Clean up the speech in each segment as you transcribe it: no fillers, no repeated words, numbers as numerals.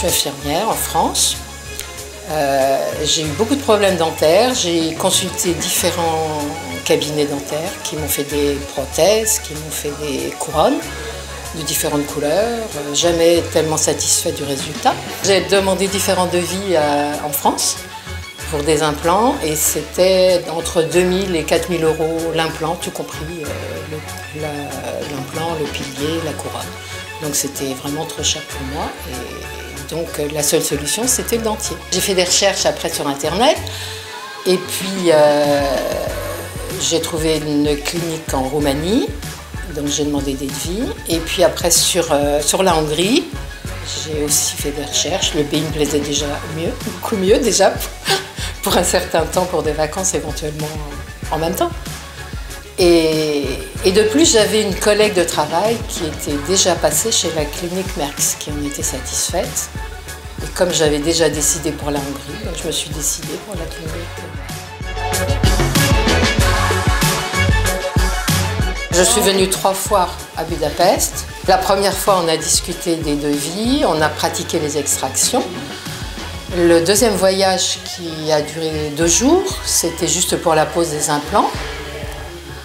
suis infirmière en France. J'ai eu beaucoup de problèmes dentaires. J'ai consulté différents cabinets dentaires qui m'ont fait des prothèses, qui m'ont fait des couronnes de différentes couleurs. Jamais tellement satisfait du résultat. J'ai demandé différents devis en France pour des implants et c'était entre 2 000 et 4 000 euros l'implant, tout compris l'implant, le pilier, la couronne. Donc c'était vraiment trop cher pour moi et donc la seule solution c'était le dentier. J'ai fait des recherches après sur internet et puis j'ai trouvé une clinique en Roumanie, donc j'ai demandé des devis et puis après sur la Hongrie, j'ai aussi fait des recherches. Le pays me plaisait déjà mieux, beaucoup mieux déjà. Pour un certain temps, pour des vacances éventuellement en même temps. Et de plus, j'avais une collègue de travail qui était déjà passée chez la clinique Merckx, qui en était satisfaite. Et comme j'avais déjà décidé pour la Hongrie, donc je me suis décidée pour la clinique. Je suis venue 3 fois à Budapest. La première fois, on a discuté des devis, on a pratiqué les extractions. Le deuxième voyage qui a duré 2 jours, c'était juste pour la pose des implants.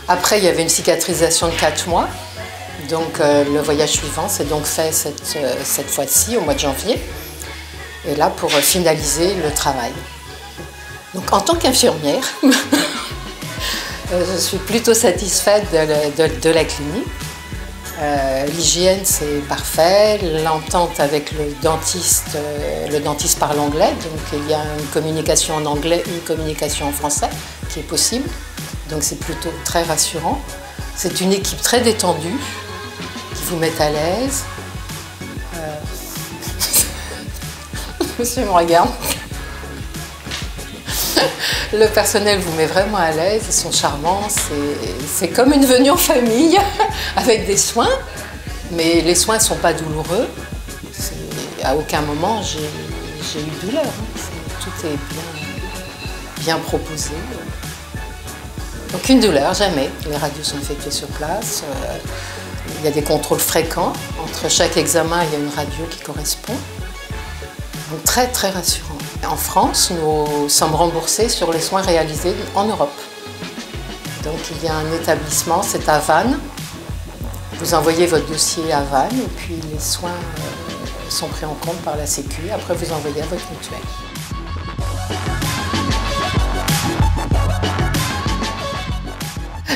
Après, il y avait une cicatrisation de 4 mois. Donc le voyage suivant s'est donc fait cette fois-ci, au mois de janvier. Et là, pour finaliser le travail. Donc en tant qu'infirmière, je suis plutôt satisfaite de la clinique. L'hygiène c'est parfait, l'entente avec le dentiste parle anglais, donc il y a une communication en anglais, une communication en français qui est possible, donc c'est plutôt très rassurant. C'est une équipe très détendue, qui vous met à l'aise. Monsieur me regarde. Le personnel vous met vraiment à l'aise, ils sont charmants, c'est comme une venue en famille avec des soins, mais les soins ne sont pas douloureux. À aucun moment j'ai eu douleur, tout est bien proposé. Aucune douleur, jamais. Les radios sont effectuées sur place, il y a des contrôles fréquents. Entre chaque examen, il y a une radio qui correspond. Donc très très rassurant. En France, nous sommes remboursés sur les soins réalisés en Europe. Donc il y a un établissement, c'est à Vannes. Vous envoyez votre dossier à Vannes et puis les soins sont pris en compte par la Sécu. Après vous envoyez à votre mutuelle.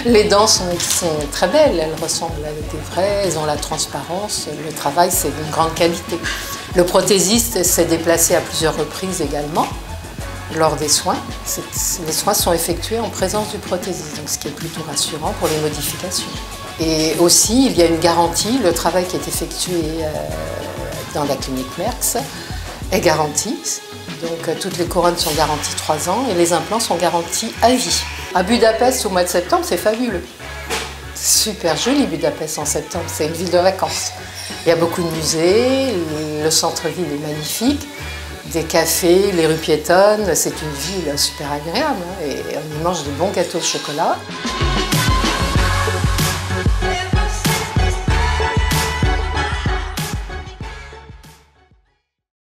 Les dents sont très belles, elles ressemblent à des vraies, elles ont la transparence. Le travail c'est d'une grande qualité. Le prothésiste s'est déplacé à plusieurs reprises également lors des soins. Les soins sont effectués en présence du prothésiste, donc ce qui est plutôt rassurant pour les modifications. Et aussi, il y a une garantie, le travail qui est effectué dans la clinique Merckx est garanti. Donc toutes les couronnes sont garanties 3 ans et les implants sont garantis à vie. À Budapest, au mois de septembre, c'est fabuleux. Super joli Budapest en septembre, c'est une ville de vacances. Il y a beaucoup de musées, le centre-ville est magnifique, des cafés, les rues piétonnes, c'est une ville super agréable et on y mange de bons gâteaux au chocolat.